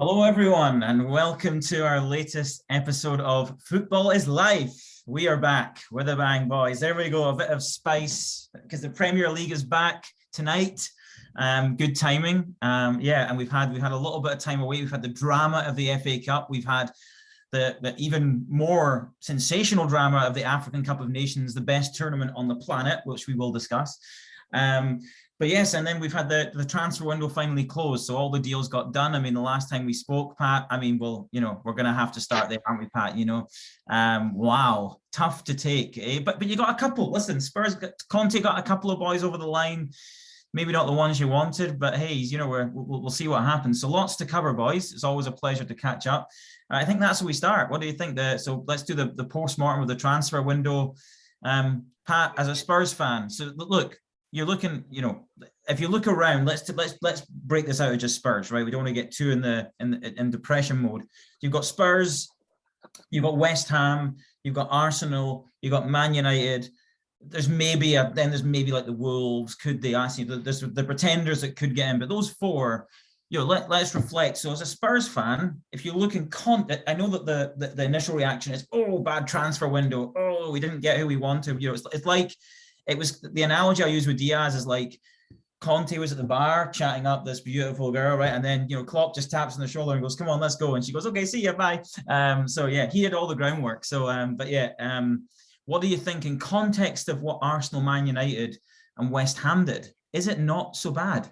Hello, everyone, and welcome to our latest episode of Football is Life. We are back with a bang, boys. There we go, a bit of spice because the Premier League is back tonight. Good timing. And we've had a little bit of time away. We've had the drama of the FA Cup. We've had the even more sensational drama of the African Cup of Nations, the best tournament on the planet, which we will discuss. But yes, and then we've had the transfer window finally closed. So all the deals got done. I mean, the last time we spoke, Pat, I mean, well, we're going to have to start there, aren't we, Pat? Wow, tough to take. But you got a couple. Listen, Conte got a couple of boys over the line. Maybe not the ones you wanted, but hey, we'll see what happens. So lots to cover, boys. It's always a pleasure to catch up. I think that's where we start. What do you think? So let's do the post-mortem of the transfer window. Pat, as a Spurs fan, so look, you're looking, if you look around, let's break this out of just Spurs, right? We don't want to get too in depression mode. You've got Spurs, you've got West Ham, you've got Arsenal, you've got Man United. There's maybe like the Wolves, could they ask you? There's the pretenders that could get in, but those four, let's reflect. So as a Spurs fan, if you look in I know that the initial reaction is, oh, bad transfer window. Oh, we didn't get who we wanted. It's like, it was the analogy I use with Diaz is like Conte was at the bar chatting up this beautiful girl, right? And then, Klopp just taps on the shoulder and goes, come on, let's go. And she goes, okay, see you, bye. So yeah, he had all the groundwork. So, what do you think in context of what Arsenal, Man United and West Ham did? Is it not so bad?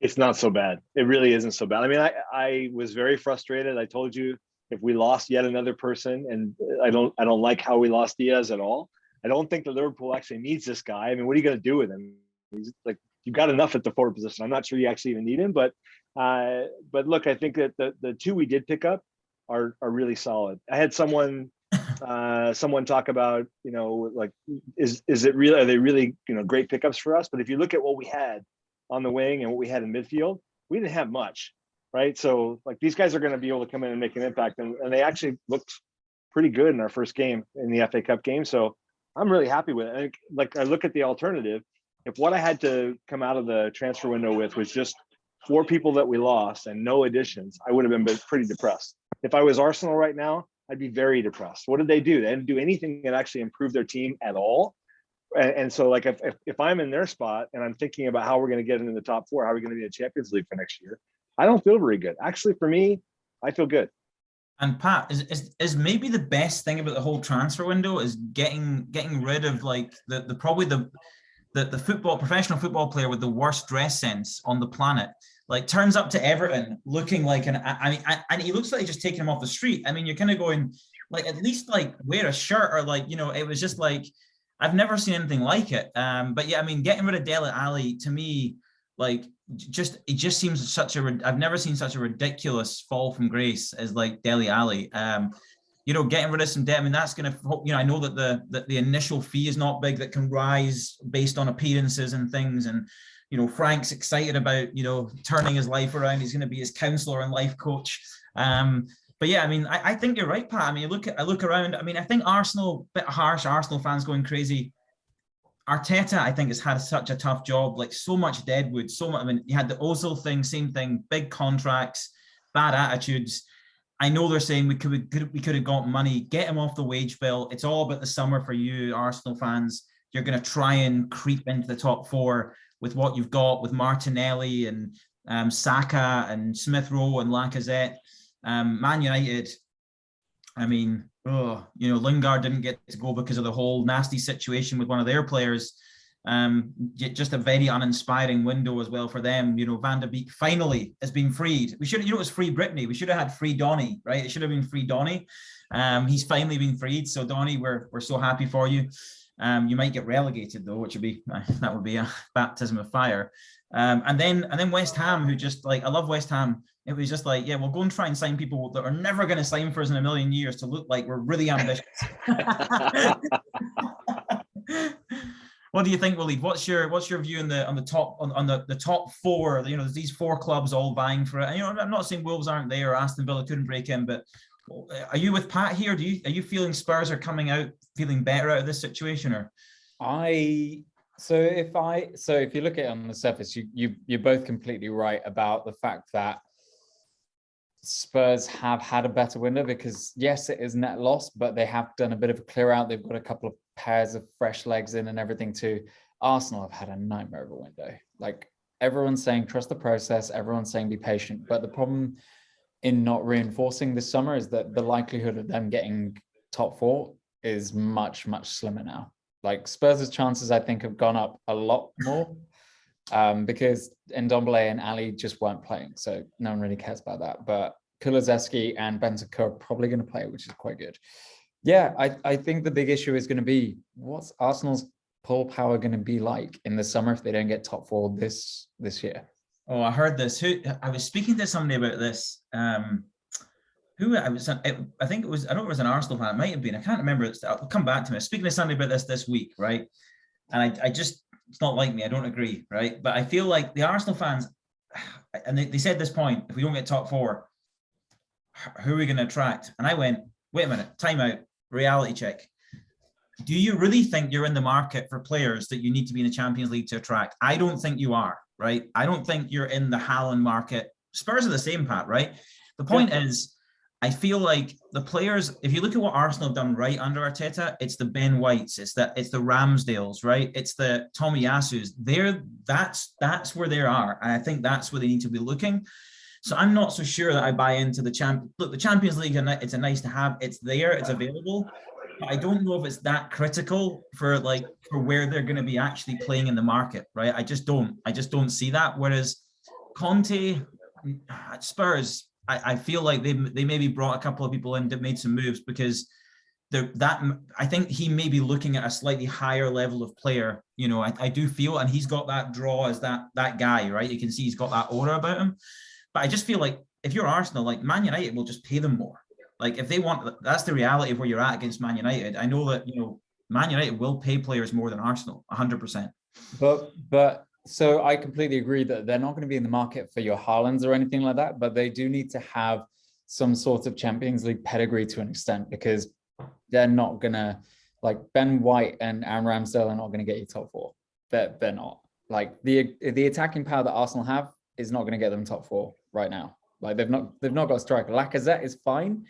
It's not so bad. It really isn't so bad. I mean, I was very frustrated. I told you if we lost yet another person, and I don't like how we lost Diaz at all. I don't think that Liverpool actually needs this guy. I mean, what are you going to do with him? He's like, you've got enough at the forward position. I'm not sure you actually even need him, but look, I think that the two we did pick up are really solid. I had someone talk about, like, is it real? Are they really, great pickups for us? But if you look at what we had on the wing and what we had in midfield, we didn't have much, right? So like these guys are going to be able to come in and make an impact, and they actually looked pretty good in our first game in the FA Cup game. So I'm really happy with it. I look at the alternative. If what I had to come out of the transfer window with was just 4 people that we lost and no additions, I would have been pretty depressed. If I was Arsenal right now, I'd be very depressed. What did they do? They didn't do anything that actually improved their team at all. And so, like, if I'm in their spot and I'm thinking about how we're going to get into the top 4, how are we going to be in the Champions League for next year, I don't feel very good. Actually, for me, I feel good. And Pat, is maybe the best thing about the whole transfer window is getting rid of like the professional football player with the worst dress sense on the planet. Like turns up to Everton looking like and he looks like just taking him off the street. I mean, you're kind of going like, at least like wear a shirt, or like, it was just like, I've never seen anything like it. But yeah, I mean, getting rid of Dele Alli to me, like, it just seems I've never seen such a ridiculous fall from grace as like Dele Alli. Getting rid of some debt. I mean, that's going to, I know that the initial fee is not big, that can rise based on appearances and things. And, Frank's excited about, turning his life around. He's going to be his counselor and life coach. But yeah, I mean, I think you're right, Pat. I mean, I look around. I mean, I think Arsenal, bit harsh, Arsenal fans going crazy. Arteta, I think, has had such a tough job, like so much deadwood, so much. I mean, you had the Ozil thing, same thing, big contracts, bad attitudes. I know they're saying we could have got money, get him off the wage bill. It's all about the summer for you, Arsenal fans. You're going to try and creep into the top 4 with what you've got with Martinelli and Saka and Smith Rowe and Lacazette. Man United, I mean, Lingard didn't get to go because of the whole nasty situation with one of their players. Just a very uninspiring window as well for them. Van de Beek finally has been freed. We should, it was free Brittany. We should have had free Donny, right? It should have been free Donny. He's finally been freed. So Donny, we're so happy for you. You might get relegated though, which would be that would be a baptism of fire. And then West Ham, who just like, I love West Ham. It was just like, yeah, we'll go and try and sign people that are never going to sign for us in a million years to look like we're really ambitious. What do you think, Waleed? What's your view on the top 4? There's these 4 clubs all vying for it. And, I'm not saying Wolves aren't there or Aston Villa couldn't break in, but are you with Pat here? Are you feeling Spurs are coming out feeling better out of this situation, or? So if you look at it on the surface, you're both completely right about the fact that Spurs have had a better window because yes, it is net loss, but they have done a bit of a clear out. They've got a couple of pairs of fresh legs in and everything too. Arsenal have had a nightmare of a window. Like everyone's saying, trust the process. Everyone's saying be patient. But the problem in not reinforcing this summer is that the likelihood of them getting top four is much, much slimmer now. Like Spurs' chances, I think, have gone up a lot more because Ndombele and Ali just weren't playing. So no one really cares about that. But Kulusevski and Bentancur are probably going to play, which is quite good. Yeah, I think the big issue is going to be what's Arsenal's pull power going to be like in the summer if they don't get top four this year. Oh, I heard this. I was speaking to somebody about this. Who I was, I think it was, I don't know if it was an Arsenal fan, it might have been, I can't remember, it'll come back to me. I was speaking to somebody about this week, right? And I just, it's not like me, I don't agree, right? But I feel like the Arsenal fans, and they said this point, if we don't get top four, who are we going to attract? And I went, wait a minute, time out, reality check. Do you really think you're in the market for players that you need to be in the Champions League to attract? I don't think you are, right? I don't think you're in the Haaland market. Spurs are the same, Pat, right? The point is, I feel like the players, if you look at what Arsenal have done right under Arteta, it's the Ben Whites, it's the Ramsdales, right? It's the Tomiyasus. That's where they are. And I think that's where they need to be looking. So I'm not so sure that I buy into the Look, the Champions League, it's a nice to have. It's there, it's available. But I don't know if it's that critical for where they're going to be actually playing in the market, right? I just don't see that. Whereas Conte at Spurs, I feel like they maybe brought a couple of people in that made some moves because I think he may be looking at a slightly higher level of player. You know, I do feel, and he's got that draw as that guy, right? You can see he's got that aura about him. But I just feel like if you're Arsenal, like Man United will just pay them more. Like if they want, that's the reality of where you're at against Man United. I know that, Man United will pay players more than Arsenal, 100%. But so I completely agree that they're not going to be in the market for your Haalands or anything like that, but they do need to have some sort of Champions League pedigree to an extent because they're not going to, like Ben White and Aaron Ramsdale are not going to get you top four. They're not. Like the attacking power that Arsenal have is not going to get them top four right now. Like they've not got a striker. Lacazette is fine,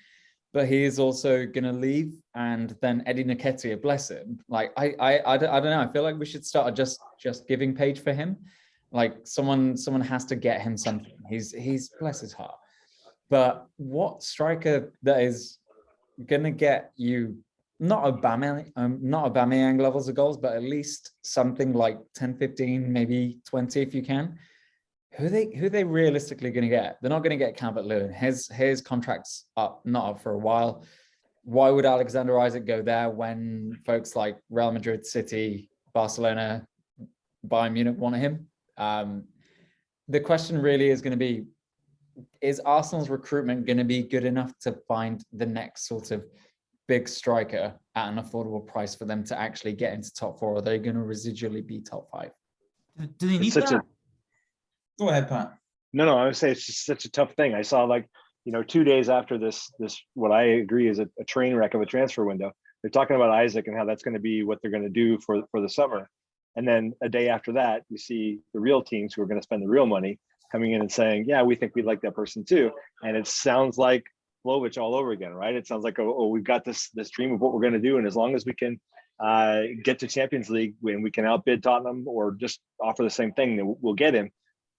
but he is also going to leave, and then Eddie Nketiah, bless him. Like I don't know. I feel like we should start just giving page for him. Like someone has to get him something. He's bless his heart. But what striker that is going to get you not Aubameyang levels of goals, but at least something like 10, 15, maybe 20 if you can. Who are they realistically going to get? They're not going to get Calvert-Lewin. His contract's not up for a while. Why would Alexander Isak go there when folks like Real Madrid, City, Barcelona, Bayern Munich want him? The question really is going to be, is Arsenal's recruitment going to be good enough to find the next sort of big striker at an affordable price for them to actually get into top four? Or are they going to residually be top five? Do they need that? Go ahead, Pat. No, I would say it's just such a tough thing. I saw 2 days after this what I agree is a train wreck of a transfer window. They're talking about Isaac and how that's going to be what they're going to do for the summer. And then a day after that, you see the real teams who are going to spend the real money coming in and saying, yeah, we think we'd like that person too. And it sounds like Vlahovic all over again, right? It sounds like, oh, we've got this dream of what we're going to do. And as long as we can get to Champions League when we can outbid Tottenham or just offer the same thing, then we'll get him.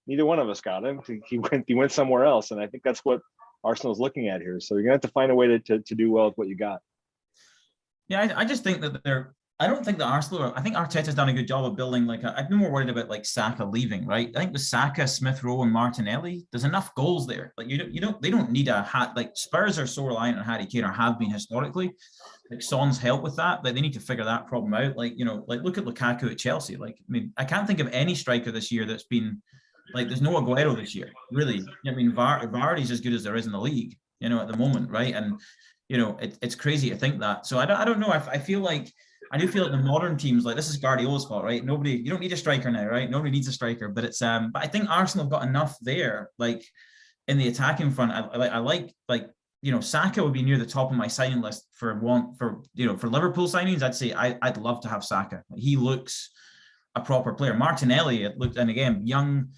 Neither one of us got him. He went somewhere else. And I think that's what Arsenal's looking at here. So you're going to have to find a way to do well with what you got. Yeah, I just think that I don't think that Arsenal, I think Arteta's done a good job of building I've been more worried about Saka leaving, right? I think with Saka, Smith Rowe and Martinelli, there's enough goals there. They don't need a hat. Spurs are so reliant on Harry Kane or have been historically. Son's help with that. They need to figure that problem out. Look at Lukaku at Chelsea. I can't think of any striker this year that's been there's no Aguero this year, really. Vardy's as good as there is in the league, at the moment, right? And it's crazy to think that. So I don't know. I do feel like the modern teams, this is Guardiola's fault, right? You don't need a striker now, right? Nobody needs a striker, but it's but I think Arsenal have got enough there, in the attacking front. I like Saka would be near the top of my signing list for Liverpool signings. I'd say I'd love to have Saka. He looks a proper player. Martinelli, and again, young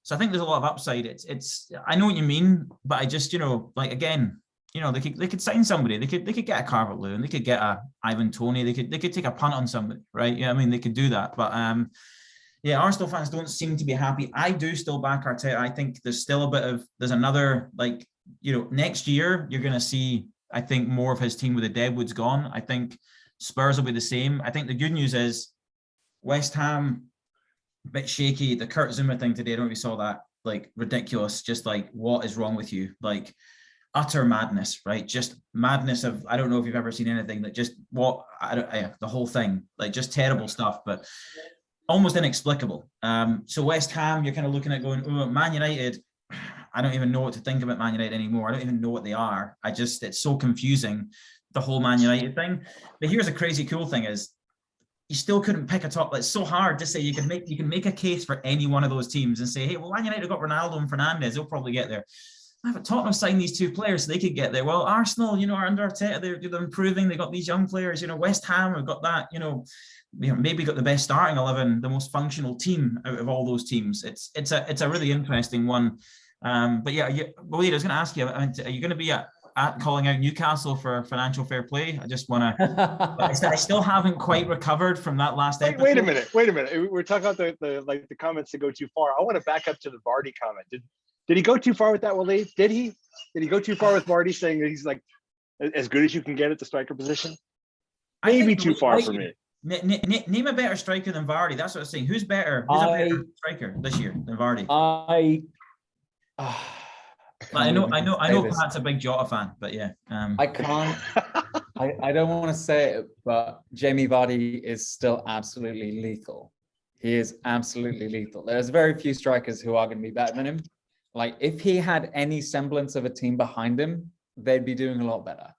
So I think there's a lot of upside. It's I know what you mean, but I just, like, again, they could sign somebody. They could get a Calvert-Lewin, they could get a Ivan Toney, they could take a punt on somebody, right? Yeah, I mean, they could do that. But yeah, Arsenal fans don't seem to be happy. I do still back Arteta. I think there's still a bit of, there's another, like, next year you're going to see, I think, more of his team with the deadwood's gone. I think Spurs will be the same. I think the good news is West Ham, a bit shaky. The Kurt Zuma thing today, I don't know if you saw that, like, ridiculous. Just like, what is wrong with you? Like, utter madness, right? Just madness of, I don't know if you've ever seen anything that just, the whole thing, like, just terrible stuff, but almost inexplicable. So West Ham, you're kind of looking at going, oh, Man United, I don't even know what to think about Man United anymore. I don't even know what they are. It's so confusing, the whole Man United thing. But here's a crazy cool thing is, you still couldn't pick a top. It's so hard to say. You can make a case for any one of those teams and say, hey, well, Man United got Ronaldo and Fernandes, they'll probably get there. But Tottenham signed these two players so they could get there. Well, Arsenal, are under Arteta, they're improving. They got these young players. West Ham have got that. Maybe got the best starting 11, the most functional team out of all those teams. It's a really interesting one. But yeah, Waleed, I was going to ask you, are you going to be at calling out Newcastle for financial fair play? I just want to. I still haven't quite recovered from that last episode. Wait a minute. We're talking about the comments that go too far. I want to back up to the Vardy comment. Did he go too far with that, Waleed? Did he go too far with Vardy saying that he's like as good as you can get at the striker position? Maybe too far for me. Name a better striker than Vardy. That's what I was saying. Who's a better striker this year than Vardy? I know Pat's a big Jota fan, but yeah. I can't. I don't want to say it, but Jamie Vardy is still absolutely lethal. He is absolutely lethal. There's very few strikers who are going to be better than him. Like, if he had any semblance of a team behind him, they'd be doing a lot better.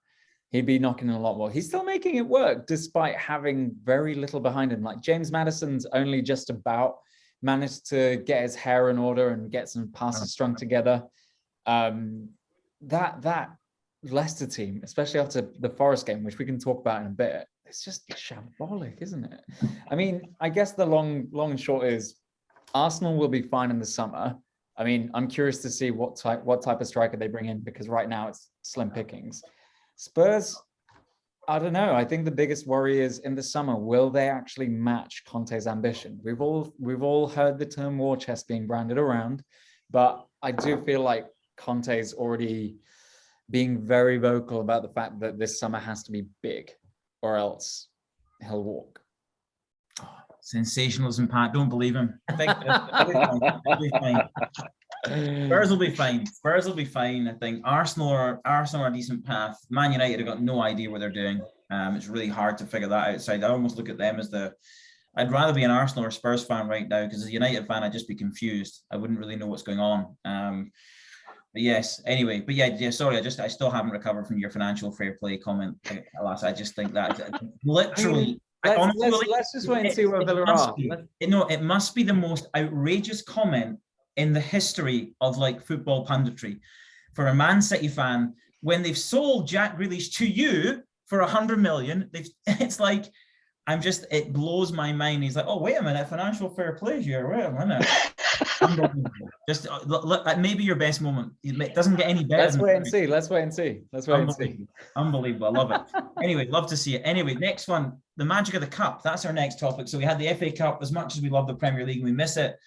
He'd be knocking in a lot more. He's still making it work despite having very little behind him. Like, James Maddison's only just about managed to get his hair in order and get some passes strung together. That Leicester team, especially after the Forest game, which we can talk about in a bit, it's just shambolic, isn't it? I mean, I guess the long and short is Arsenal will be fine in the summer. I mean, I'm curious to see what type of striker they bring in, because right now it's slim pickings. Spurs, I don't know. I think the biggest worry is in the summer, will they actually match Conte's ambition? We've all heard the term war chest being branded around, but I do feel like Conte's already being very vocal about the fact that this summer has to be big, or else he'll walk. Sensationalism, Pat. Don't believe him. Spurs will be fine. Spurs will be fine. I think Arsenal are a decent path. Man United have got no idea what they're doing. It's really hard to figure that outside. I almost look at them as I'd rather be an Arsenal or Spurs fan right now, because as a United fan, I'd just be confused. I wouldn't really know what's going on. But yes, anyway, but yeah, sorry, I still haven't recovered from your financial fair play comment. Alas, I just think that literally. Let's just wait and see where Villa are. It must be the most outrageous comment in the history of, like, football punditry for a Man City fan when they've sold Jack Grealish to you for 100 million. It's like, it blows my mind. He's like, oh, wait a minute, financial fair play here. Wait a minute. Unbelievable. Just maybe your best moment. It doesn't get any better. Let's wait and see. Unbelievable. I love it. Anyway, love to see it. Anyway, next one, the magic of the cup. That's our next topic. So we had the FA Cup. As much as we love the Premier League and we miss it,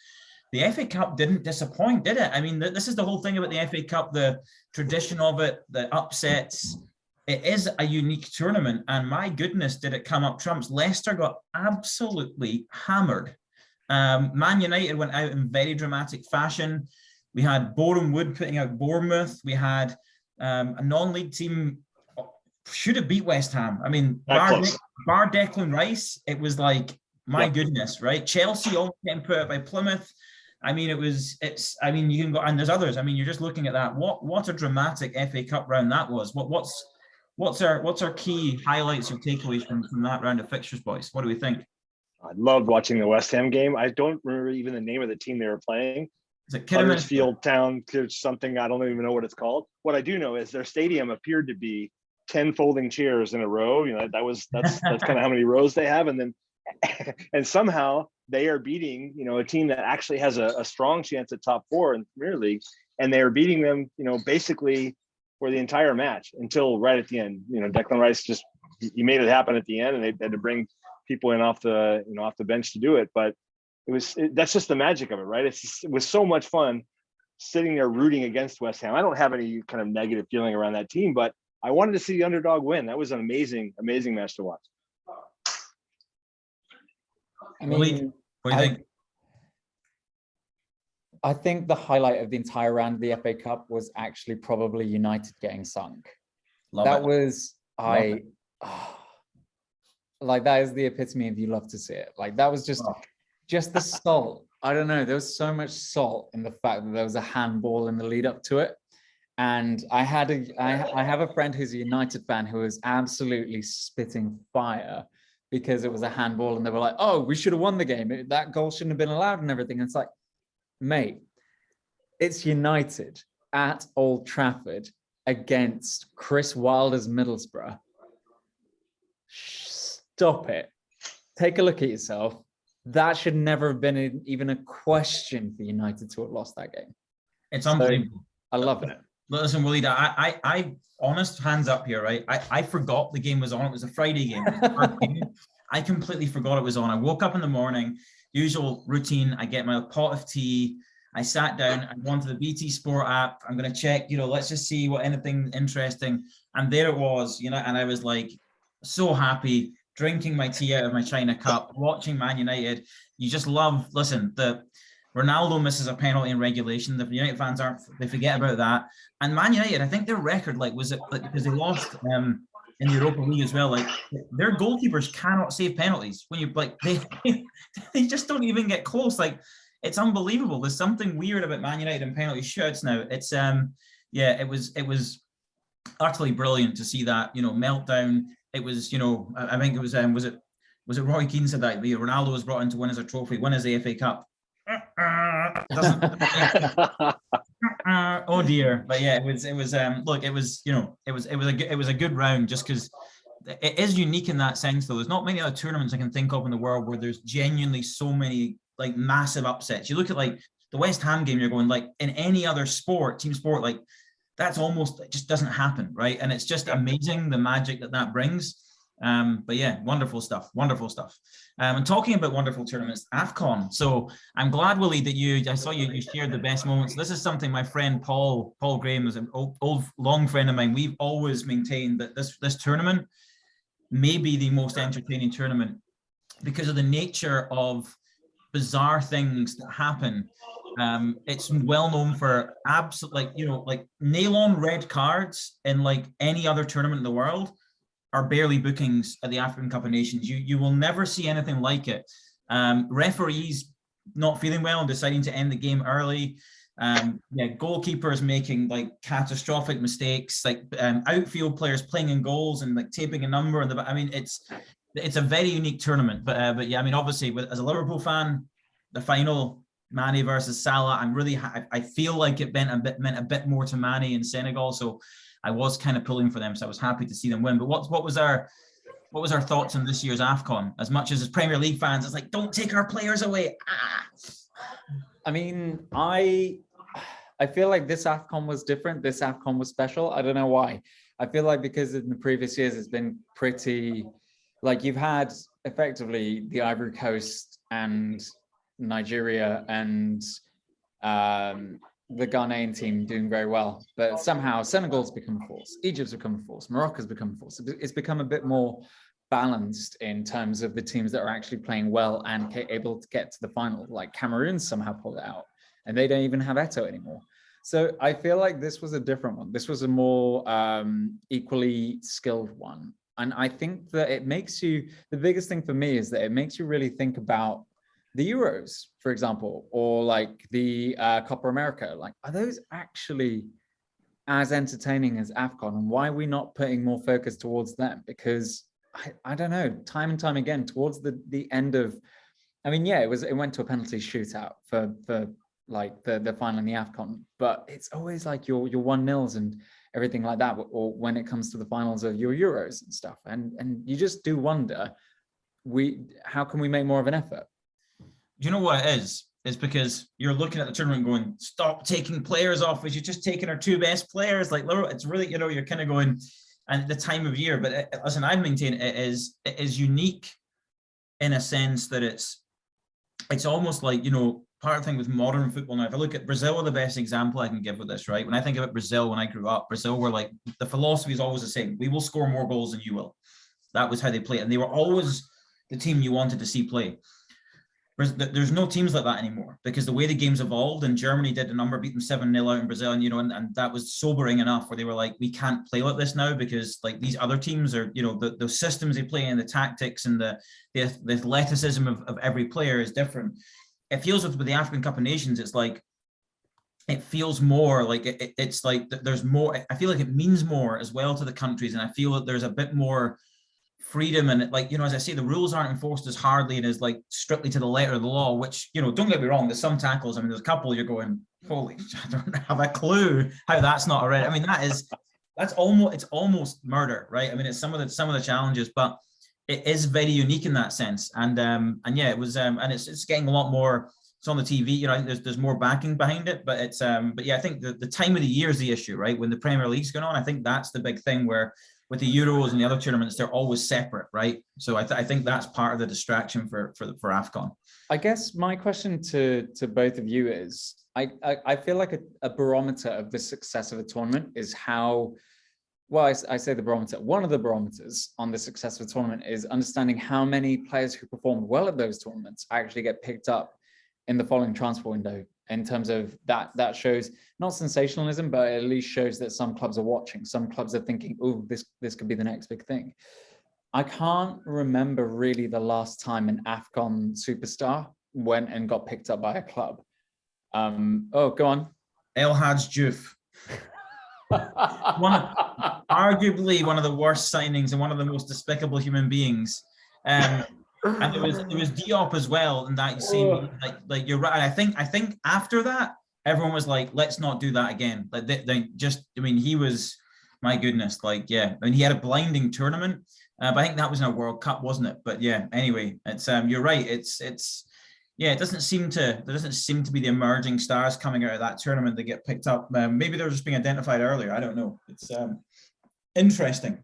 the FA Cup didn't disappoint, did it? I mean, this is the whole thing about the FA Cup, the tradition of it, the upsets. It is a unique tournament, and my goodness, did it come up trumps. Leicester got absolutely hammered. Man United went out in very dramatic fashion. We had Boreham Wood putting out Bournemouth. We had a non-league team should have beat West Ham. I mean, bar Declan Rice, it was like, my goodness, right? Chelsea almost getting put out by Plymouth. I mean, you can go, and there's others. I mean, you're just looking at that. What a dramatic FA Cup round that was. What's our key highlights or takeaways from that round of fixtures, boys? What do we think? I loved watching the West Ham game. I don't remember even the name of the team they were playing. Is it Huddersfield Town, something, I don't even know what it's called. What I do know is their stadium appeared to be 10 folding chairs in a row. That's kind of how many rows they have. And then, and somehow they are beating, a team that actually has a strong chance at top 4 in the Premier League, and they are beating them, basically for the entire match until right at the end. Declan Rice he made it happen at the end, and they had to bring people in off the bench to do it. But that's just the magic of it, right? It was so much fun sitting there rooting against West Ham. I don't have any kind of negative feeling around that team, but I wanted to see the underdog win. That was an amazing match to watch. I mean, what do you think? I think the highlight of the entire round of the FA Cup was actually probably United getting sunk. That is the epitome of you love to see it. Like, that was just the salt. I don't know. There was so much salt in the fact that there was a handball in the lead up to it. And I have a friend who's a United fan who was absolutely spitting fire because it was a handball, and they were like, "Oh, we should have won the game. That goal shouldn't have been allowed," and everything. And it's like, mate, it's United at Old Trafford against Chris Wilder's Middlesbrough. Stop it. Take a look at yourself. That should never have been even a question for United to have lost that game. It's unbelievable. I love it. Listen, Waleed, I honest hands up here, right? I forgot the game was on. It was a Friday game. I completely forgot it was on. I woke up in the morning, usual routine. I get my pot of tea. I sat down. I went to the BT Sport app. I'm going to check, let's just see what anything interesting. And there it was, and I was like so happy, drinking my tea out of my China cup, watching Man United. You just love, listen, the Ronaldo misses a penalty in regulation. The United fans they forget about that. And Man United, I think their record, was it because they lost in the Europa League as well, their goalkeepers cannot save penalties. When you they just don't even get close. It's unbelievable. There's something weird about Man United and penalty shootouts now. It's it was utterly brilliant to see that, meltdown. It was, I think it was was it Roy Keane said that Ronaldo was brought in to win us a trophy, win us the FA Cup. Oh dear. But yeah, it was look, it was a good round, just because it is unique in that sense, though. There's not many other tournaments I can think of in the world where there's genuinely so many massive upsets. You look at the West Ham game, you're going, in any other team sport, that's almost, it just doesn't happen, right? And it's just amazing the magic that brings. But yeah, wonderful stuff. And talking about wonderful tournaments, Afcon. So I'm glad, Willie, that I saw you shared the best moments. This is something my friend Paul Graham is an old long friend of mine. We've always maintained that this tournament may be the most entertaining tournament because of the nature of bizarre things that happen. It's well known for absolute, nail-on red cards in any other tournament in the world are barely bookings at the African Cup of Nations. You will never see anything like it. Referees not feeling well and deciding to end the game early. Goalkeepers making catastrophic mistakes, outfield players playing in goals and taping a number. It's a very unique tournament. But yeah, obviously, as a Liverpool fan, the final, Mane versus Salah, I feel like it meant a bit more to Mane in Senegal. So I was kind of pulling for them, so I was happy to see them win. But what was our thoughts on this year's Afcon? As much as Premier League fans, it's don't take our players away. I feel like this Afcon was different. This Afcon was special. I don't know why. I feel like because in the previous years it's been pretty, you've had effectively the Ivory Coast and Nigeria and the Ghanaian team doing very well, but somehow Senegal's become a force, Egypt's become a force, Morocco's become a force. It's become a bit more balanced in terms of the teams that are actually playing well and able to get to the final. Cameroon somehow pulled it out, and they don't even have Eto'o anymore. So I feel like this was a different one. This was a more equally skilled one. And I think that the biggest thing for me is that it makes you really think about the Euros, for example, or the Copa America. Are those actually as entertaining as Afcon? And why are we not putting more focus towards them? Because I don't know, time and time again, towards the end of, it went to a penalty shootout for the final in the Afcon, but it's always your 1-0s and everything like that, or when it comes to the finals of your Euros and stuff. And you just do wonder, how can we make more of an effort? you know what it is? It's because you're looking at the tournament going, stop taking players off, as you're just taking our two best players. Like, it's really, you're kind of going, and the time of year. But listen, I maintain it is unique in a sense that it's almost like, part of the thing with modern football now. If I look at Brazil, are the best example I can give with this, right? When I think about Brazil, when I grew up, Brazil were like, the philosophy is always the same. We will score more goals than you will. That was how they played. And they were always the team you wanted to see play. There's no teams like that anymore, because the way the game's evolved, and Germany did a number, beat them 7-0 out in Brazil, and that was sobering enough, where they were like, we can't play like this now, because like these other teams are, the systems they play and the tactics and the athleticism of every player is different. It feels with the African Cup of Nations, it's like, it feels more like it's like there's more. I feel like it means more as well to the countries, and I feel that there's a bit more freedom, and like, as I say, the rules aren't enforced as hardly and as like strictly to the letter of the law, which, don't get me wrong, there's some tackles. I mean, there's a couple you're going, holy, I don't have a clue how that's not a red. I mean, it's almost murder, right? I mean, it's some of the challenges, but it is very unique in that sense. And yeah, it was, and it's getting a lot more. It's on the TV, there's more backing behind it, but it's, but yeah, I think the time of the year is the issue, right? When the Premier League's going on, I think that's the big thing, where with the Euros and the other tournaments, they're always separate, right? So I think that's part of the distraction for Afcon. I guess my question to both of you is, I feel like a barometer of the success of a tournament is how, well, I say the barometer, one of the barometers on the success of a tournament is understanding how many players who perform well at those tournaments actually get picked up in the following transfer window. In terms of that shows not sensationalism, but at least shows that some clubs are watching. Some clubs are thinking, oh, this could be the next big thing. I can't remember really the last time an Afcon superstar went and got picked up by a club. Go on. El Hadj Diouf. Arguably one of the worst signings and one of the most despicable human beings. And there was Diop as well, and that you see, like you're right. And I think after that, everyone was like, let's not do that again. Like he was, my goodness, like, yeah. I mean, he had a blinding tournament, but I think that was in a World Cup, wasn't it? But yeah, anyway, it's you're right. It's yeah, there doesn't seem to be the emerging stars coming out of that tournament that get picked up. Maybe they're just being identified earlier. I don't know. It's interesting.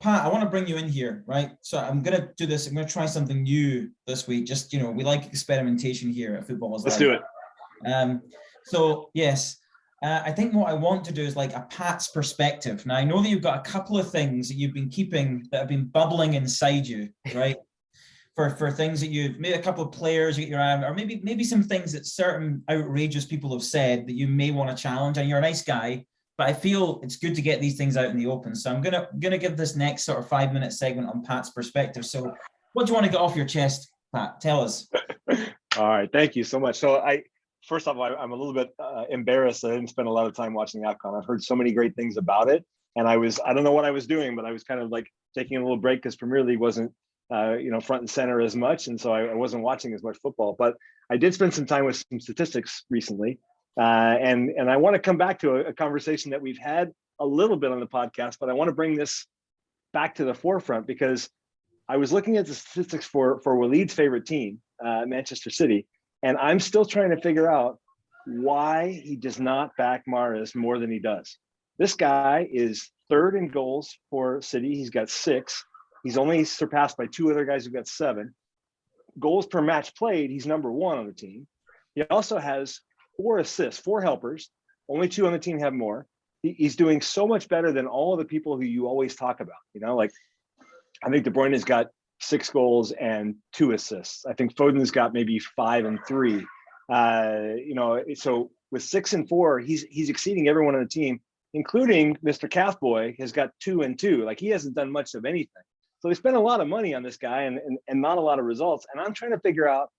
Pat, I want to bring you in here, right? So I'm going to do this. I'm going to try something new this week. Just, we like experimentation here at Football Is Live. Let's do it. So yes, I think what I want to do is like a Pat's perspective. Now, I know that you've got a couple of things that you've been keeping that have been bubbling inside you, right? for things that you've made, a couple of players you get your eye on, or maybe some things that certain outrageous people have said that you may want to challenge. And you're a nice guy, but I feel it's good to get these things out in the open. So I'm gonna give this next sort of 5-minute segment on Pat's perspective. So what do you want to get off your chest, Pat? Tell us. All right, thank you so much. So first off, I'm a little bit embarrassed. I didn't spend a lot of time watching Afcon. I've heard so many great things about it, and I don't know what I was doing, but I was kind of like taking a little break because Premier League wasn't front and center as much, and so I wasn't watching as much football. But I did spend some time with some statistics recently. And I want to come back to a conversation that we've had a little bit on the podcast, but I want to bring this back to the forefront because I was looking at the statistics for Waleed's favorite team, Manchester City, and I'm still trying to figure out why he does not back Mahrez more than he does. This guy is third in goals for City. He's got 6. He's only surpassed by 2 other guys who've got 7. Goals per match played, he's number 1 on the team. He also has 4 assists, 4 helpers. Only 2 on the team have more. He's doing so much better than all of the people who you always talk about. Like I think De Bruyne's got 6 goals and 2 assists. I think Foden's got maybe 5 and 3. So with 6 and 4, he's exceeding everyone on the team, including Mr. Calfboy has got 2 and 2. Like he hasn't done much of anything. So they spent a lot of money on this guy and not a lot of results. And I'm trying to figure out,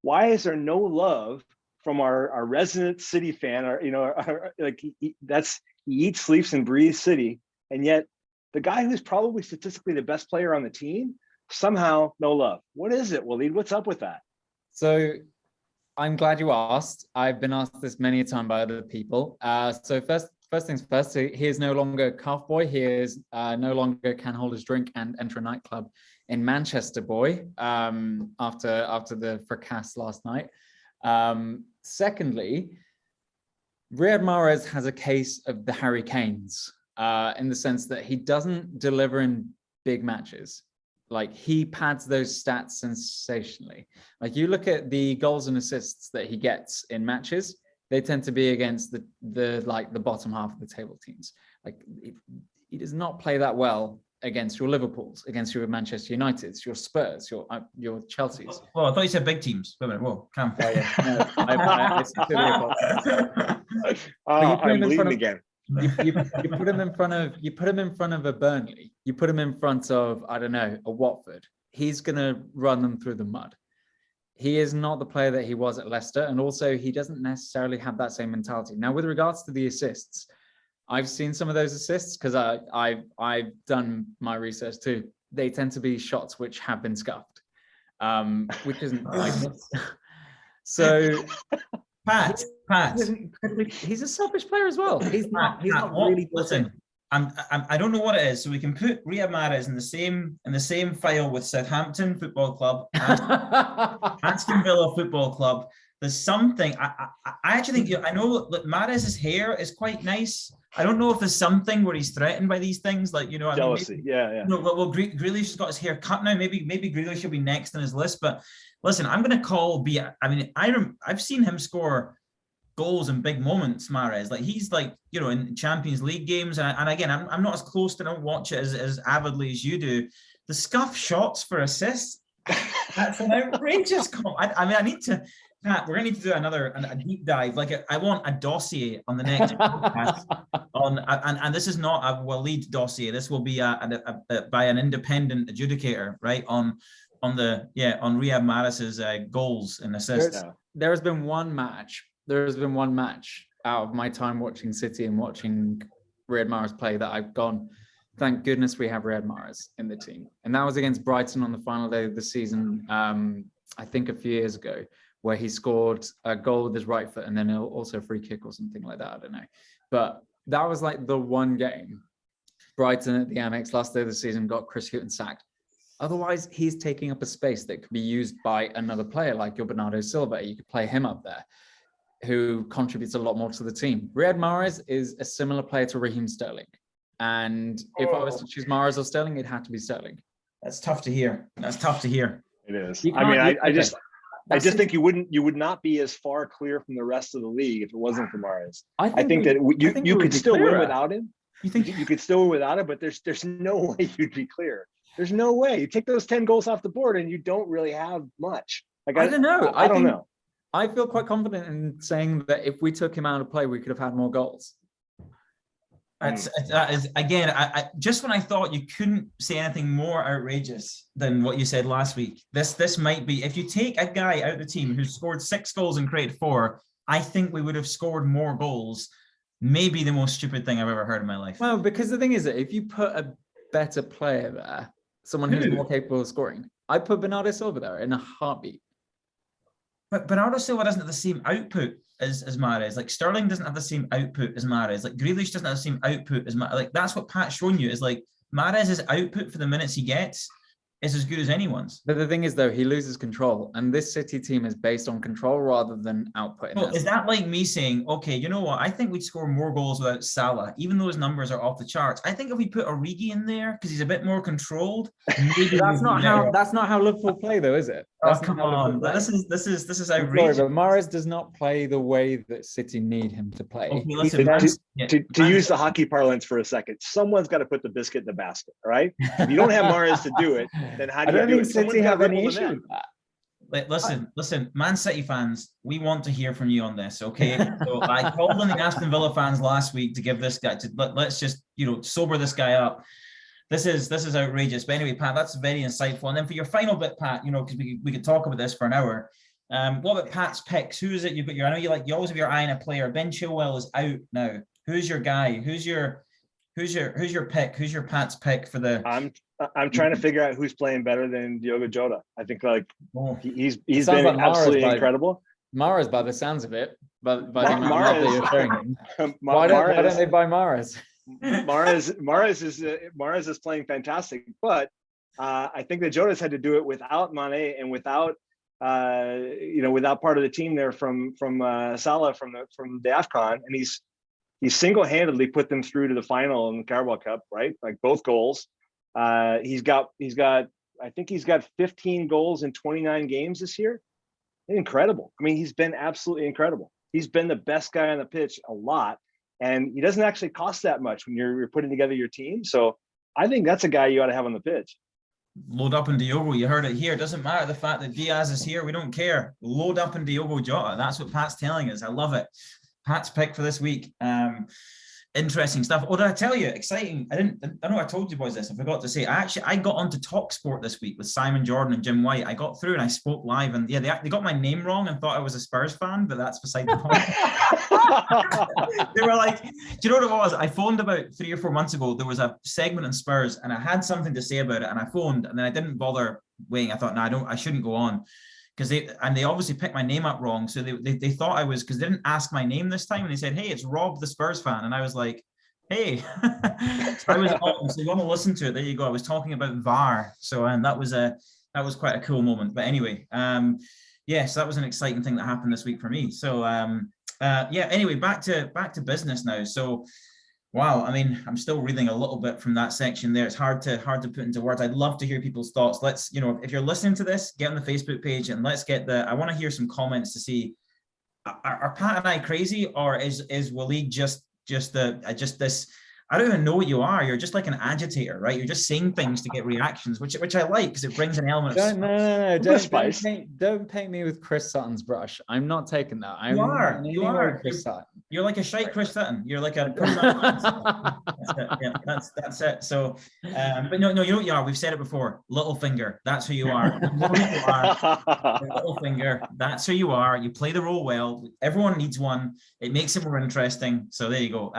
why is there no love from our resident City fan? He eats, sleeps, and breathes City, and yet the guy who's probably statistically the best player on the team, somehow no love. What is it, Waleed? What's up with that? So I'm glad you asked. I've been asked this many a time by other people. So first things first, he is no longer calf boy. He is no longer can hold his drink and enter a nightclub in Manchester, boy, after the fracas last night. Secondly, Riyad Mahrez has a case of the Harry Kanes, in the sense that he doesn't deliver in big matches. Like, he pads those stats sensationally. Like, you look at the goals and assists that he gets in matches, they tend to be against the bottom half of the table teams. Like, he does not play that well against your Liverpools, against your Manchester Uniteds, your Spurs, your Chelseas. Well, I thought you said big teams. Wait a minute. Whoa, calm. Oh, yeah. No, I sincerely apologize. I'm bleeding again. You put him in front of a Burnley. You put him in front of, I don't know, a Watford. He's gonna run them through the mud. He is not the player that he was at Leicester, and also he doesn't necessarily have that same mentality. Now, with regards to the assists, I've seen some of those assists because I've done my research too. They tend to be shots which have been scuffed, which isn't nice. So Pat, he's a selfish player as well. He's not really. Listen, I don't know what it is. So we can put Riyad Mahrez in the same file with Southampton Football Club, Aston Villa Football Club. There's something. I actually think, I know that Mahrez's hair is quite nice. I don't know if there's something where he's threatened by these things, like, Jealousy. Maybe, yeah. No, well, Grealish has got his hair cut now. Maybe Grealish will be next on his list. But listen, I'm going to call I've seen him score goals in big moments, Mahrez. Like, he's like, in Champions League games. And again, I'm not as close to, don't watch it as avidly as you do. The scuff shots for assists, that's an outrageous call. I need to, Pat, we're going to need to do a deep dive. Like, I want a dossier on the next podcast and this is not a Waleed dossier. This will be by an independent adjudicator, right? On Riyad Mahrez's goals and assists. There has been one match out of my time watching City and watching Riyad Mahrez play that I've gone, thank goodness we have Riyad Mahrez in the team. And that was against Brighton on the final day of the season, I think a few years ago, where he scored a goal with his right foot and then also a free kick or something like that. I don't know. But that was like the one game. Brighton at the Amex last day of the season got Chris Hughton sacked. Otherwise, he's taking up a space that could be used by another player like your Bernardo Silva. You could play him up there, who contributes a lot more to the team. Riyad Mahrez is a similar player to Raheem Sterling. And if I was to choose Mahrez or Sterling, it'd have to be Sterling. That's tough to hear. It is. I just think you would not be as far clear from the rest of the league if it wasn't for Mahrez. I think you could still win without him. You think you could still win without him, but there's no way you'd be clear. There's no way. You take those 10 goals off the board and you don't really have much. Like, I don't know. I don't know. I feel quite confident in saying that if we took him out of play, we could have had more goals. That is again, I just when I thought you couldn't say anything more outrageous than what you said last week. This might be, if you take a guy out of the team who scored 6 goals and created 4, I think we would have scored more goals. Maybe the most stupid thing I've ever heard in my life. Well, because the thing is that if you put a better player there, someone who's more capable of scoring, I'd put Bernardo Silva there in a heartbeat. But Bernardo Silva doesn't have the same output as Mahrez. Like, Sterling doesn't have the same output as Mahrez. Like, Grealish doesn't have the same output as Mahrez. Like, that's what Pat's shown you, is like Mahrez's output for the minutes he gets is as good as anyone's. But the thing is, though, he loses control, and this City team is based on control rather than output. Well, is that like me saying, okay, you know what? I think we'd score more goals without Salah, even though his numbers are off the charts. I think if we put Origi in there because he's a bit more controlled, maybe that's not how Liverpool play, though, is it? Oh, come on! This is outrageous. Sorry, but Mahrez does not play the way that City need him to play. Okay, listen, to use the hockey parlance for a second, someone's got to put the biscuit in the basket, right? If you don't have Mahrez to do it, then how do you do it? City have any issue with that. Listen, Man City fans, we want to hear from you on this, okay? So I called on the Aston Villa fans last week to give this guy let's just sober this guy up. This is outrageous. But anyway, Pat, that's very insightful. And then for your final bit, Pat, because we could talk about this for an hour. What about Pat's picks? Who is it you've got I know you always have your eye on a player. Ben Chilwell is out now. Who's your guy? Who's your pick? Who's your Pat's pick for the? I'm trying to figure out who's playing better than Diogo Jota. I think he's been like absolutely incredible. Mahrez, by the sounds of it, but Mahrez. Why don't they buy Mahrez? Mahrez is playing fantastic, but I think that Jonas had to do it without Mane and without without part of the team there from Salah from the Afcon, and he's single-handedly put them through to the final in the Carabao Cup, right? Like both goals. He's got I think he's got 15 goals in 29 games this year. Incredible. I mean, he's been absolutely incredible. He's been the best guy on the pitch a lot, and he doesn't actually cost that much when you're putting together your team. So I think that's a guy you ought to have on the pitch. Load up in Diogo. You heard it here. It doesn't matter the fact that Diaz is here. We don't care. Load up in Diogo Jota. That's what Pat's telling us. I love it. Pat's pick for this week. Interesting stuff. Oh, did I tell you? Exciting. I know I told you boys this. I forgot to say. I got onto TalkSport this week with Simon Jordan and Jim White. I got through and I spoke live, and yeah, they got my name wrong and thought I was a Spurs fan, but that's beside the point. They were like, do you know what it was? I phoned about 3 or 4 months ago. There was a segment on Spurs and I had something to say about it, and I phoned and then I didn't bother waiting. I thought, no, I shouldn't go on. Because they obviously picked my name up wrong. So they thought I was, because they didn't ask my name this time, and they said, hey, it's Rob the Spurs fan. And I was like, hey. So I was on. So you want to listen to it, there you go. I was talking about VAR. So that was quite a cool moment. But anyway, yes, that was an exciting thing that happened this week for me. So anyway, back to business now. So wow, I mean, I'm still reading a little bit from that section there. It's hard to put into words. I'd love to hear people's thoughts. Let's, if you're listening to this, get on the Facebook page and let's get I want to hear some comments to see, are Pat and I crazy, or is Waleed just this, I don't even know what you are. You're just like an agitator, right? You're just saying things to get reactions, which I like because it brings an element of no. Don't paint me with Chris Sutton's brush. I'm not taking that. You are. Chris Sutton. You're like a shite Chris Sutton. You're like a that's it. Yeah, that's it. So but no, you know what you are. We've said it before. Littlefinger. That's who you are. Littlefinger. That's who you are. You play the role well. Everyone needs one. It makes it more interesting. So there you go.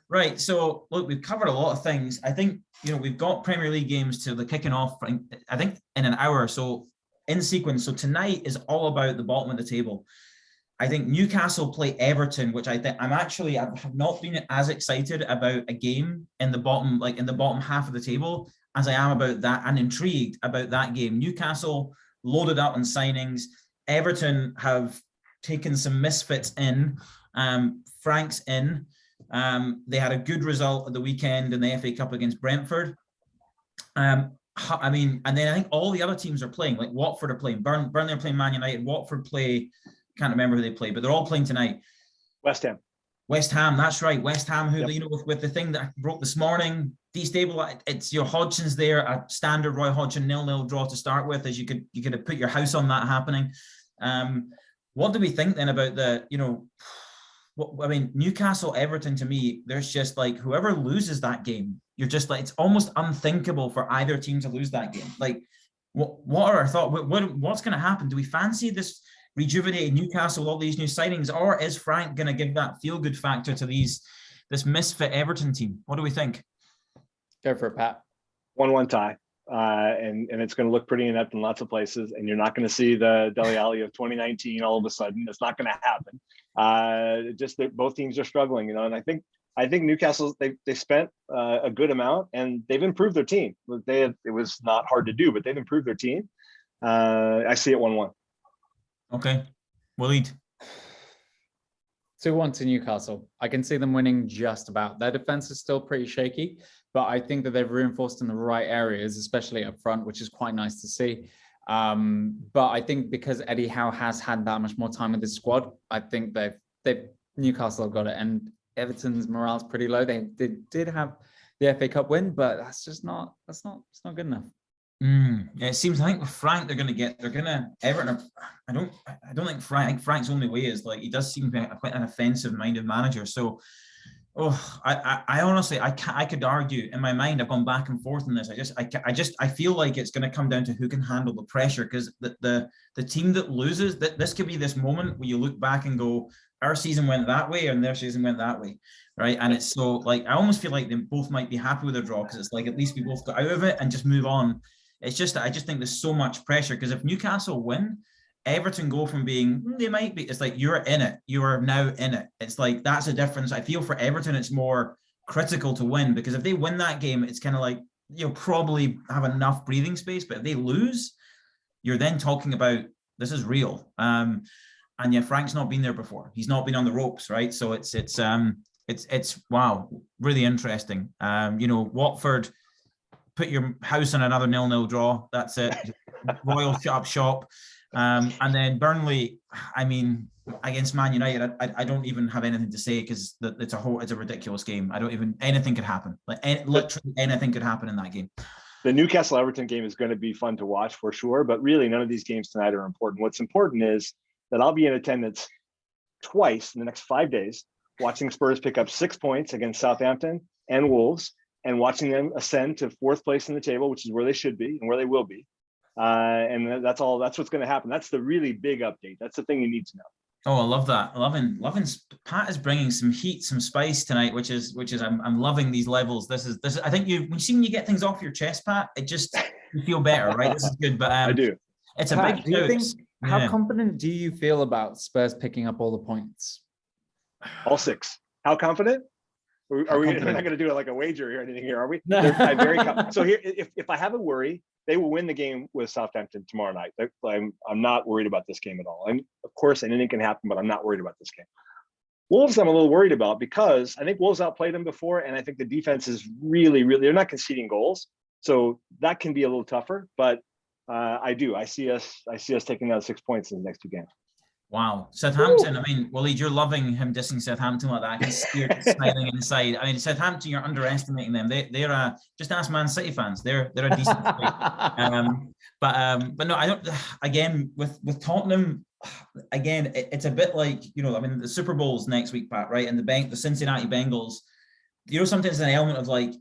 Right, so look, we've covered a lot of things. I think, we've got Premier League games to the kicking off, I think, in an hour or so in sequence. So tonight is all about the bottom of the table. I think Newcastle play Everton, which I think I have not been as excited about a game in the bottom half of the table as I am about that, and intrigued about that game. Newcastle loaded up on signings. Everton have taken some misfits in. Frank's in. They had a good result at the weekend in the FA Cup against Brentford. And then I think all the other teams are playing, like Watford are playing, Burnley are playing Man United, Watford play, can't remember who they play, but they're all playing tonight. West Ham, that's right. West Ham, who, yep. With the thing that I broke this morning, destabilized. It's your Hodgson's there, a standard Roy Hodgson 0-0 draw to start with, as you could have put your house on that happening. What do we think then about Newcastle, Everton, to me, there's just like, whoever loses that game, you're just like, it's almost unthinkable for either team to lose that game. Like, what are our thoughts? What's going to happen? Do we fancy this rejuvenated Newcastle with all these new signings, or is Frank going to give that feel-good factor to this misfit Everton team? What do we think? Go for it, Pat. 1-1 tie. And it's going to look pretty inept in lots of places, and you're not going to see the Dele Alli of 2019 all of a sudden. It's not going to happen. Just that both teams are struggling, and I think Newcastle, they spent a good amount, and they've improved their team. It was not hard to do, but they've improved their team. I see it 1-1. Okay, Waleed. 2-1 to Newcastle. I can see them winning just about. Their defense is still pretty shaky, but I think that they've reinforced in the right areas, especially up front, which is quite nice to see. But I think because Eddie Howe has had that much more time with his squad, I think Newcastle have got it. And Everton's morale is pretty low. They did have the FA Cup win, but it's not good enough. Yeah, it seems, I think with Frank Everton. I don't think Frank's only way is, like, he does seem to be quite an offensive minded manager. So I honestly, I could argue in my mind. I've gone back and forth on this. I feel like it's going to come down to who can handle the pressure, because the team that loses, this could be this moment where you look back and go, our season went that way and their season went that way, right? And it's so, like, I almost feel like they both might be happy with their draw, because it's like, at least we both got out of it and just move on. It's just, I just think there's so much pressure, because if Newcastle win, Everton go from being, they might be, it's like, you're in it, you are now in it. It's like, that's a difference. I feel for Everton, it's more critical to win, because if they win that game, it's kind of like, you'll probably have enough breathing space. But if they lose, you're then talking about this is real. And yeah, Frank's not been there before. He's not been on the ropes, right? So it's wow, really interesting. Watford, put your house on another 0-0 draw. That's it. Royal shop. And then Burnley, I mean, against Man United, I don't even have anything to say because it's a ridiculous game. Anything could happen. Literally anything could happen in that game. The Newcastle Everton game is going to be fun to watch for sure, but really none of these games tonight are important. What's important is that I'll be in attendance twice in the next 5 days, watching Spurs pick up 6 points against Southampton and Wolves, and watching them ascend to 4th place in the table, which is where they should be and where they will be. And that's what's going to happen. That's the really big update. That's the thing you need to know. Oh, I love that. Loving. Pat is bringing some heat, some spice tonight, which is I'm loving these levels. This is. I think when you get things off your chest, Pat, it just you feel better, right? This is good. But I do. It's Pat, a big. Do you think? Yeah. How confident do you feel about Spurs picking up all the points? All 6. How confident? We're not going to do it like a wager or anything here, are we? I'm very confident. So here, if I have a worry, they will win the game with Southampton tomorrow night. I'm not worried about this game at all. Of course, anything can happen, but I'm not worried about this game. Wolves, I'm a little worried about because I think Wolves outplayed them before, and I think the defense is really, they're not conceding goals, so that can be a little tougher. But I see us taking out 6 points in the next 2 games. Wow, Southampton. Ooh. I mean, Waleed, you're loving him dissing Southampton like that. I can see it smiling inside. I mean, Southampton, you're underestimating them. They're just ask Man City fans. They're a decent but no, I don't. Again, with Tottenham, again, it's a bit like I mean, the Super Bowl's next week, Pat, right? And the Cincinnati Bengals. Sometimes an element of like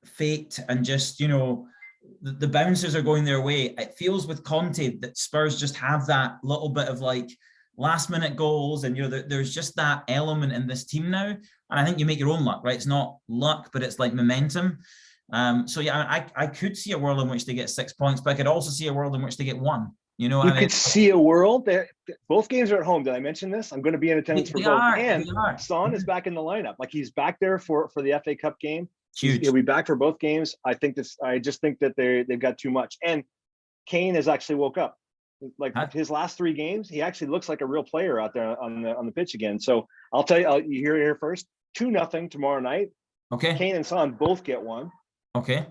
fate and just the bouncers are going their way. It feels with Conte that Spurs just have that little bit of like last minute goals, and there's just that element in this team now, and I think you make your own luck, right? It's not luck, but it's like momentum. So yeah, I could see a world in which they get 6 points, but I could also see a world in which they get 1. You could see a world that both games are at home. Did I mention this? I'm going to be in attendance for both. And Son is back in the lineup. Like he's back there for the FA Cup game. Huge. He'll be back for both games. I just think that they've got too much. And Kane has actually woke up. Like his last 3 games, he actually looks like a real player out there on the pitch again. So I'll tell you, you hear it here first. 2-0 tomorrow night. Okay. Kane and Son both get 1. Okay.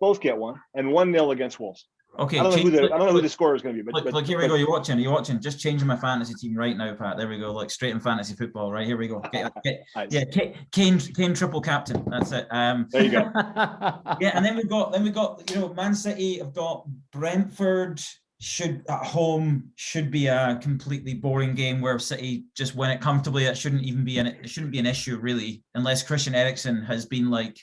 Both get 1, and 1-0 against Wolves. Okay. I don't know who the score is going to be. But look, here we go. You're watching. Just changing my fantasy team right now, Pat. There we go. Look, straight in fantasy football. Right, here we go. Yeah, Kane triple captain. That's it. There you go. Yeah, and then we've got Man City have got Brentford. Should be a completely boring game where City just win it comfortably. It shouldn't be an issue really, unless Christian Eriksen has been like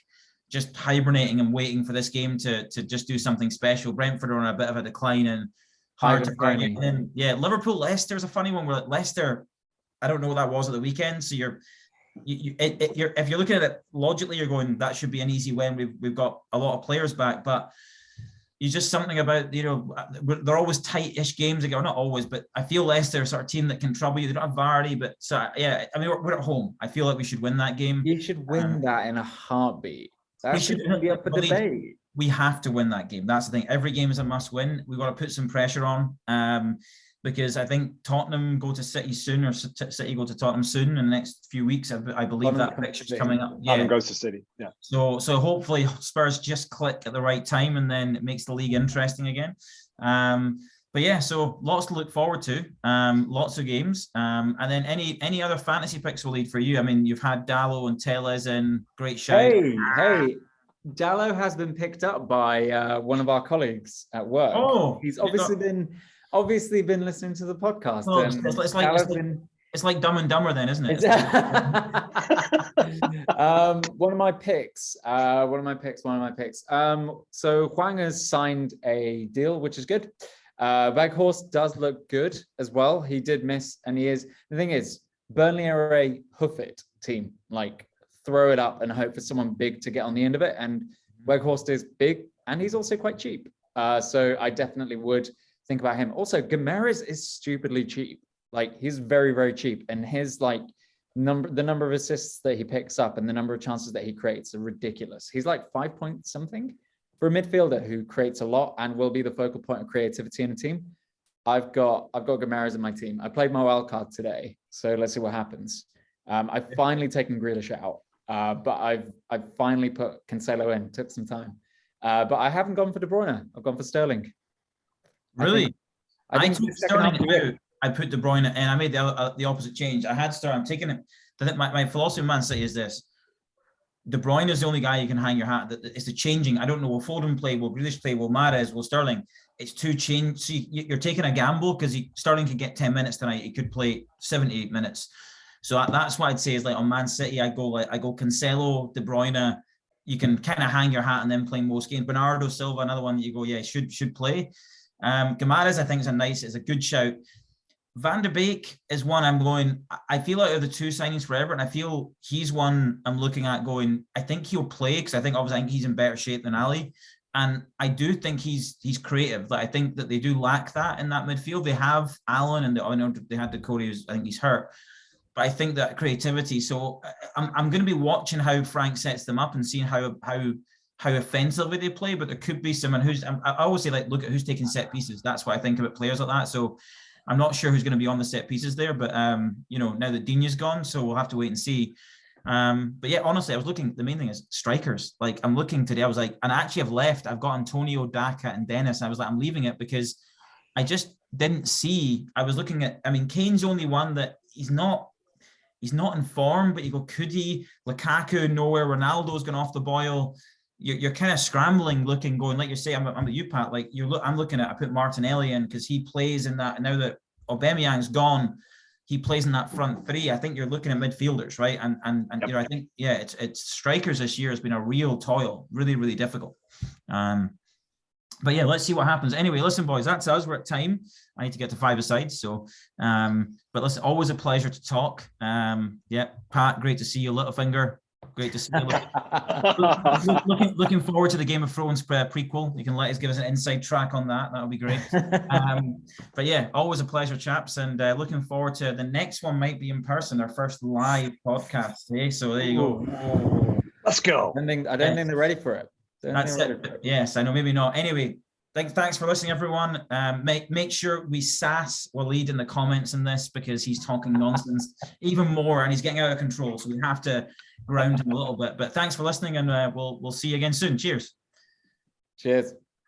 just hibernating and waiting for this game to just do something special. Brentford are on a bit of a decline and hard to find. And yeah, Liverpool-Leicester is a funny one where Leicester, I don't know what that was at the weekend. So you're if you're looking at it logically, you're going, that should be an easy win. We've got a lot of players back, but you just something about, they're always tight-ish games again, or not always, but I feel Leicester are sort of team that can trouble you. They don't have Vardy, but so yeah, I mean, we're at home. I feel like we should win that game. You should win that in a heartbeat. That shouldn't be up for debate. We have to win that game. That's the thing. Every game is a must win. We've got to put some pressure on because I think Tottenham go to City soon, or City go to Tottenham soon in the next few weeks. I believe that fixture's coming up. Yeah. Tottenham goes to City. Yeah. So hopefully Spurs just click at the right time, and then it makes the league interesting again. But yeah, so lots to look forward to. Lots of games. And then any other fantasy picks will lead for you. I mean, you've had Dallo and Tellez in. Great shout. Hey, Dallo has been picked up by one of our colleagues at work. Oh, he's obviously been listening to the podcast. Oh, it's like Dumb and Dumber then, isn't it? One of my picks. So Hwang has signed a deal, which is good. Weghorst does look good as well. He did miss, and the thing is, Burnley are a hoof it team, like throw it up and hope for someone big to get on the end of it. And Weghorst is big, and he's also quite cheap. So I definitely would think about him. Also, Gomeres is stupidly cheap. Like he's very, very cheap, and his the number of assists that he picks up and the number of chances that he creates are ridiculous. He's like 5 point something. for a midfielder who creates a lot and will be the focal point of creativity in a team, I've got Gomares in my team. I played my wild card today, so let's see what happens. I've finally taken Grealish out, but I've finally put Cancelo in. Took some time, but I haven't gone for De Bruyne. I've gone for Sterling. Really? I think took Sterling out. I put De Bruyne in. I made the opposite change. I had Sterling. I'm taking it. I think my philosophy of Man City is this: De Bruyne is the only guy you can hang your hat. It's the changing. I don't know. Will Foden play? Will Grealish play? Will Mahrez? Will Sterling? It's too change. So you're taking a gamble because Sterling could get 10 minutes tonight. He could play 78 minutes. So that's what I'd say is like on Man City, I go Cancelo, De Bruyne. You can kind of hang your hat and then play most games. Bernardo Silva, another one that you go, yeah, should play. Gomares, I think is a good shout. Van de Beek is one I'm going. I feel like of the two signings for Everton, I feel he's one I'm looking at going. I think he'll play because I think he's in better shape than Ali, and I do think he's creative. Like I think that they do lack that in that midfield. They have Allen and I know they had the Cody. I think he's hurt, but I think that creativity. So I'm going to be watching how Frank sets them up and seeing how offensively they play. But there could be someone who's. I always say like look at who's taking set pieces. That's what I think about players like that. So. I'm not sure who's going to be on the set pieces there, but now that Digne's gone, so we'll have to wait and see. But yeah, honestly, I was looking. The main thing is strikers. Like I'm looking today, I was like, and actually I've left. I've got Antonio, Daka, and Dennis. And I was like, I'm leaving it because I just didn't see. I was looking at. I mean, Kane's only one that he's not in form, but you go, could he? Lukaku nowhere. Ronaldo's gone off the boil. You're kind of scrambling, looking, going like you say. I'm at you, Pat. Like I'm looking at. I put Martinelli in because he plays in that. Now that Aubameyang's gone, he plays in that front three. I think you're looking at midfielders, right? And yep. I think it's strikers this year has been a real toil, really really difficult. But yeah, let's see what happens. Anyway, listen, boys, that's us. We're at time. I need to get to 5-a-side. So, but listen, always a pleasure to talk. Pat, great to see you, Littlefinger. Great to see you. Looking forward to the Game of Thrones prequel. You can give us an inside track on that. That would be great. But yeah, always a pleasure, chaps. And looking forward to the next one. Might be in person, our first live podcast. Hey, so there you go. Let's go. I don't think they're ready for it. That's it. Yes, I know. Maybe not. Anyway. Thanks for listening, everyone. Make sure we sass Waleed in the comments in this because he's talking nonsense even more and he's getting out of control. So we have to ground him a little bit. But thanks for listening, and we'll see you again soon. Cheers. Cheers.